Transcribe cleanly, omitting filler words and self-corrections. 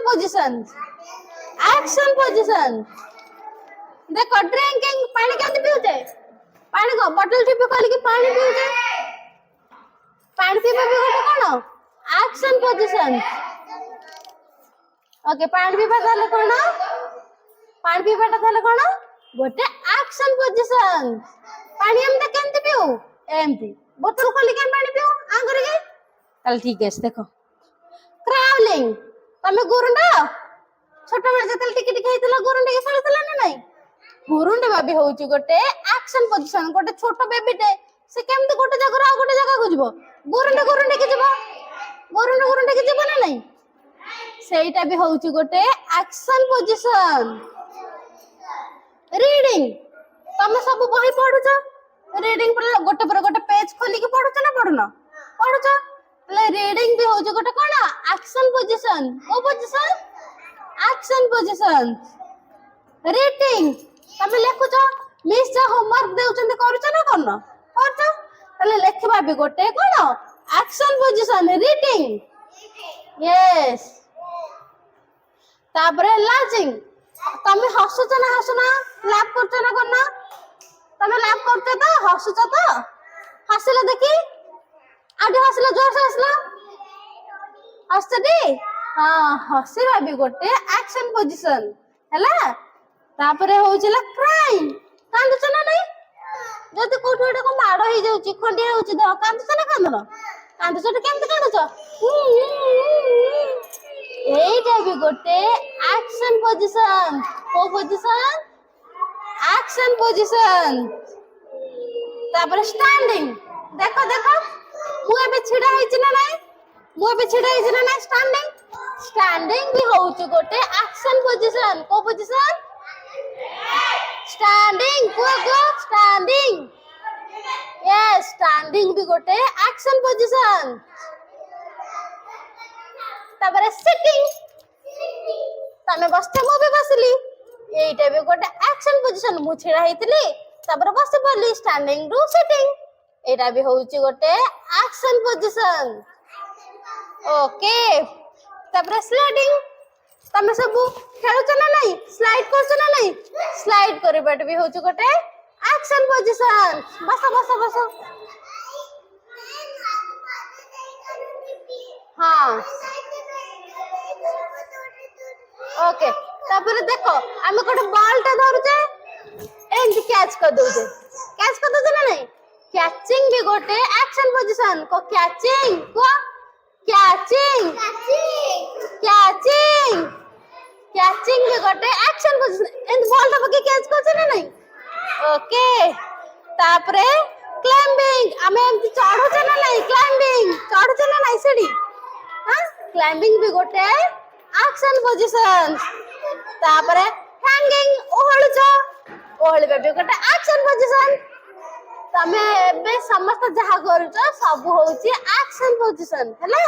position. Action position. देखो drinking पानी केमती पिउचे पानी को बोतल टिपे खोली के पानी पिउचे पानी पीबे भी गोटे कोन एक्शन पोजीशन ओके पानी पीबा थाले कोन पानी पीबाटा थाले कोन गोटे एक्शन पोजीशन पानी हम त केमती पिउ एमती बोतल खोली के पानी पिउ आंगरे के ताल ठीक है देखो क्राउलिंग तमे गुरुंडा छोटा बेले जतल टिके टिके हेतला गुरुंडा के खेलतला ना नहीं गुरुंडा बाबी होउची गोटे एक्शन पोजीशन गोटे छोटो बेबीटे से केमते गोटे जगह आ गोटे जगह को जीवो गुरुंडा के जीवो गुरुंडा के जीवो ना नहीं सेटा भी होउची गोटे एक्शन पोजीशन रीडिंग तमे सब बही पढुछ रीडिंग पर गोटे पेज खोली के पढुछ ना पढुना पढुछ ले रीडिंग भी होउची गोटे कोन एक्शन पोजीशन ओ पोजीशन एक्शन पोजीशन रीडिंग तमे लेखुछ मिस जा होमवर्क देउचंदे करूछ ना करना करछ तले लेखबा भी गोटे कोन एक्शन पोजीशन रीडिंग यस तापरे लाजिंग तमे हसुछ ना हसुना लाभ करछ ना करना तमे लाभ करछ तो हसुछ तो हसले देखि आडी हसले जोर से हसला हसती हां हसीबा भी गोटे एक्शन पोजीशन हैला तापरे होउछला क्राइम कांदुछ ना नहीं जति कोठोडे को माडो हे जाउची खंडिया होउची द कांदुछ ना कांदनो कांदुछ तो केमते कांदुछ एटा भी गोटे एक्शन पोजीशन को पोजीशन एक्शन पोजीशन तापरे स्टैंडिंग देखो देखो मु एबे छिडा हेछि ना नहीं मु एबे छिडा हेछि ना नहीं स्टैंडिंग स्टैंडिंग भी होउची गोटे एक्शन पोजीशन को पोजीशन स्टैंडिंग को स्टैंडिंग यस स्टैंडिंग भी गोटे एक्शन पोजीशन तापरे सिटिंग तमे बसते मु भी बसली एटा भी गोटे एक्शन पोजीशन मु छिडा हेतिली तापरे बस पडली स्टैंडिंग रु सिटिंग एटा भी होउची गोटे एक्शन पोजीशन ओके तापरे स्लाइडिंग तमे सब खेलुछ ना नहीं स्लाइड करछ ना नहीं स्लाइड करबट भी होछ गोटे एक्शन पोजीशन बस हां ओके तापर देखो हम कोटे बॉल टा धरुछे एंड कैच कर दोजे ना नहीं कैचिंग भी गोटे एक्शन पोजीशन को कैचिंग कैचिंग कैचिंग भी गोटे एक्शन पोजीशन एंड बॉल टा पके कैच करछ ना नहीं ओके तापरे क्लाइंबिंग हमें एमती चढ़ुछ ना नहीं क्लाइंबिंग चढ़ुछ ना नहीं सीढ़ी हां क्लाइंबिंग भी गोटे एक्शन पोजीशन तापरे हैंगिंग ओहळिबे भी गोटे एक्शन पोजीशन तमे बे समस्त जहा करूछ सब होउची एक्शन पोजीशन हैला।